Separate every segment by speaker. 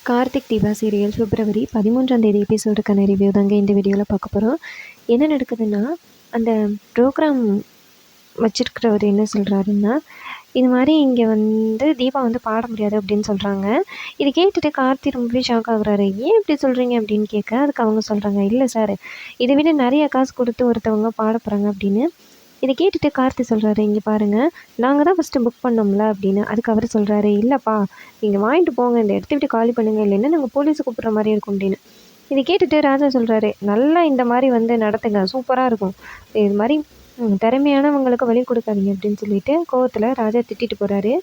Speaker 1: Karthik Deepa serial பிப்ரவரி 13ஆம் தேதி எபிசோடுக்கான review தாங்க இந்த வீடியோவில் பார்க்க போகிறோம். என்ன நடக்குதுன்னா, அந்த ப்ரோக்ராம் வச்சிருக்கிறவர் என்ன சொல்கிறாருன்னா, இது மாதிரி இங்கே தீபா பாட முடியாது அப்படின்னு சொல்கிறாங்க. இதை கேட்டுட்டு கார்த்தி ரொம்பவே ஷாக் ஆகுறாரு. ஏன் இப்படி சொல்கிறீங்க அப்படின்னு கேட்க, அதுக்கு அவங்க சொல்கிறாங்க, இல்லை சார், இதை விட நிறைய காசு கொடுத்து ஒருத்தவங்க பாட போகிறாங்க அப்படின்னு. இதை கேட்டுட்டு கார்த்தி சொல்கிறாரு, இங்கே பாருங்கள், நாங்கள் தான் ஃபஸ்ட்டு புக் பண்ணோம்ல அப்படின்னு. அதுக்கு அவர் சொல்கிறாரு, இல்லைப்பா, நீங்கள் வாங்கிட்டு போங்க, இந்த இடத்த விட்டு காலி பண்ணுங்கள், இல்லைன்னா நாங்கள் போலீஸை கூப்பிட்ற மாதிரி இருக்கும் அப்படின்னு. இதை கேட்டுட்டு ராஜா சொல்கிறாரு, நல்லா இந்த மாதிரி நடத்துங்க, சூப்பராக இருக்கும், இது மாதிரி திறமையானவங்களுக்கு வழி கொடுக்காதீங்க அப்படின்னு சொல்லிட்டு கோவத்தில் ராஜா திட்டிட்டு போகிறாரு.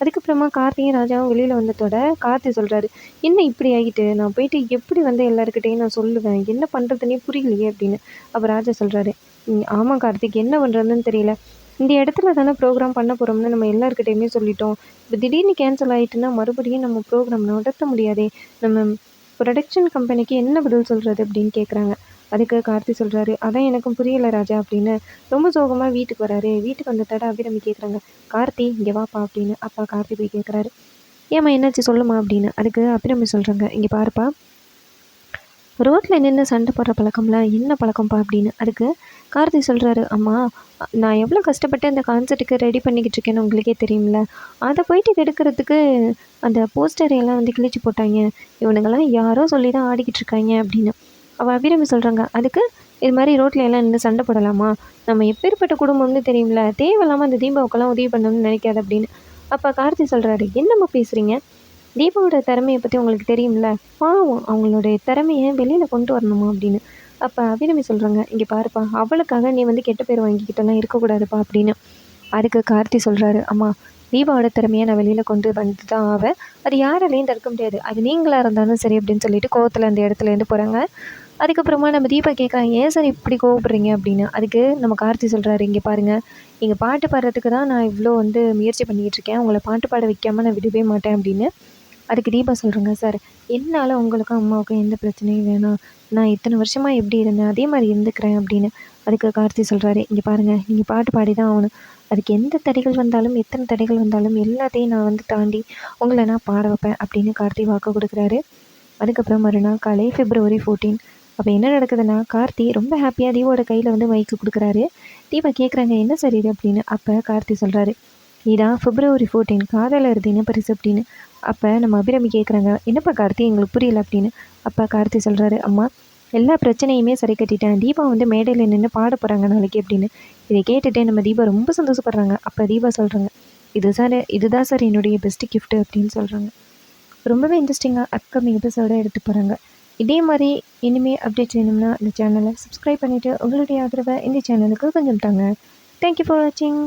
Speaker 1: அதுக்கப்புறமா கார்த்தியும் ராஜாவும் வெளியில் வந்ததோட கார்த்தி சொல்கிறாரு, என்ன இப்படி ஆகிட்டு, நான் போயிட்டு எப்படி எல்லாருக்கிட்டையும் நான் சொல்லுவேன், என்ன பண்ணுறதுனே புரியலையே அப்படின்னு. அப்போ ராஜா சொல்கிறாரு, ஆமாம் கார்த்திக், என்ன பண்ணுறதுன்னு தெரியல, இந்த இடத்துல தானே ப்ரோக்ராம் பண்ண போகிறோம்னு நம்ம எல்லாருக்கிட்டையுமே சொல்லிட்டோம். இப்போ திடீர்னு கேன்சல் ஆகிட்டுன்னா மறுபடியும் நம்ம ப்ரோக்ராம் நடத்த முடியாதே, நம்ம ப்ரொடக்ஷன் கம்பெனிக்கு என்ன பதில் சொல்கிறது அப்படின்னு கேட்குறாங்க. அதுக்கு கார்த்தி சொல்கிறாரு, அதான் எனக்கும் புரியலை ராஜா அப்படின்னு ரொம்ப சோகமாக வீட்டுக்கு வராரு. வீட்டுக்கு வந்த தடவை அபிராமி கேட்குறாங்க, கார்த்தி இங்கே வாப்பா அப்படின்னு. அப்பா கார்த்தி போய் கேட்குறாரு, ஏம்மா என்னாச்சு சொல்லுமா அப்படின்னு. அதுக்கு அபிராமி சொல்கிறாங்க, இங்கே பாருப்பா, ரோட்டில் நின்று சண்டை போடுற பழக்கம்லாம் என்ன பழக்கம்ப்பா அப்படின்னு. அதுக்கு கார்த்தி சொல்கிறாரு, அம்மா, நான் எவ்வளோ கஷ்டப்பட்டு அந்த கான்சர்ட்டுக்கு ரெடி பண்ணிக்கிட்டு இருக்கேன்னு உங்களுக்கே தெரியும்ல, அதை போயிட்டு கெடுக்கிறதுக்கு அந்த போஸ்டரையெல்லாம் கிழிச்சு போட்டாங்க, இவனுங்கெல்லாம் யாரோ சொல்லி தான் ஆடிக்கிட்டு இருக்காங்க அப்படின்னு. அவள் அபிராமி சொல்கிறாங்க, அதுக்கு இது மாதிரி ரோட்டில் எல்லாம் நின்று சண்டை போடலாமா, நம்ம எப்பேற்பட்ட குடும்பம்னு தெரியும்ல, தேவையில்லாமல் அந்த தீபாவுக்கெல்லாம் உதவி பண்ணணும்னு நினைக்காது அப்படின்னு. அப்போ கார்த்தி சொல்கிறாரு, என்னம்மா பேசுகிறீங்க, தீபாவோட திறமையை பற்றி உங்களுக்கு தெரியும்ல, பாவம், அவங்களுடைய திறமையை வெளியில் கொண்டு வரணுமா அப்படின்னு. அப்போ அபிராமி சொல்கிறாங்க, இங்கே பாருப்பா, அவளுக்காக நீ கெட்ட பேர் வாங்கிக்கிட்டெல்லாம் இருக்கக்கூடாதுப்பா அப்படின்னு. அதுக்கு கார்த்தி சொல்கிறாரு, அம்மா, தீபாவோட திறமையை நான் வெளியில் கொண்டு வந்து தான் ஆவேன், அது யாராலையும் தடுக்க முடியாது, அது நீங்களாக இருந்தாலும் சரி அப்படின்னு சொல்லிட்டு கோவத்தில் அந்த இடத்துலேருந்து போகிறாங்க. அதுக்கப்புறமா நம்ம தீபா கேட்குறாங்க, ஏன் சார் இப்படி கோவப்படுறீங்க அப்படின்னு. அதுக்கு நம்ம கார்த்தி சொல்கிறாரு, இங்கே பாருங்கள், நீங்கள் பாட்டு பாடுறதுக்கு தான் நான் இவ்வளோ முயற்சி பண்ணிக்கிட்டு இருக்கேன், உங்களை பாட்டு பாட வைக்காமல் நான் விடவே மாட்டேன் அப்படின்னு. அதுக்கு தீபா சொல்கிறாங்க, சார், என்னால் உங்களுக்கும் அம்மாவுக்கும் எந்த பிரச்சனையும் வேணாம், நான் இத்தனை வருஷமாக எப்படி இருந்தேன் அதே மாதிரி இருந்துக்கிறேன் அப்படின்னு. அதுக்கு கார்த்தி சொல்கிறாரு, இங்கே பாருங்கள், நீங்கள் பாட்டு பாடி தான் ஆகணும், அதுக்கு எந்த தடைகள் வந்தாலும் எத்தனை தடைகள் வந்தாலும் எல்லாத்தையும் நான் தாண்டி உங்களை நான் பாட வைப்பேன் அப்படின்னு கார்த்தி வாக்கு கொடுக்குறாரு. அதுக்கப்புறம் மறுநாள் காலை February 14. அப்போ என்ன நடக்குதுன்னா, கார்த்தி ரொம்ப ஹாப்பியாக தீபாவோட கையில் மைக்கு கொடுக்குறாரு. தீபா கேட்குறாங்க, என்ன சார் இது அப்படின்னு. அப்போ கார்த்தி சொல்கிறாரு, இதான் February 14 காதலர் தின பரிசு அப்படின்னு. அப்போ நம்ம அபிராமி கேட்குறாங்க, என்னப்பா கார்த்தி, எங்களுக்கு புரியல அப்படின்னு. அப்போ கார்த்தி சொல்கிறாரு, அம்மா, எல்லா பிரச்சனையுமே சரி கட்டிட்டேன், தீபா மேடையில் நின்று பாட போகிறாங்க நாளைக்கு அப்படின்னு. இதை கேட்டுகிட்டே நம்ம தீபா ரொம்ப சந்தோஷப்படுறாங்க. அப்போ தீபா சொல்கிறாங்க, இதுதான் சார் என்னுடைய பெஸ்ட்டு கிஃப்ட்டு அப்படின்னு சொல்கிறாங்க. ரொம்பவே இன்ட்ரெஸ்டிங்காக அப்கமிங் எபிசோட எடுத்து போகிறாங்க. இதே மாதிரி இனிமேல் அப்டேட்ஸ் வேணும்னா இந்த சேனலை சப்ஸ்கிரைப் பண்ணிவிட்டு உங்களுடைய ஆதரவை இந்த சேனலுக்கு கொஞ்சம் தாங்க. தேங்க்யூ ஃபார் வாட்சிங்.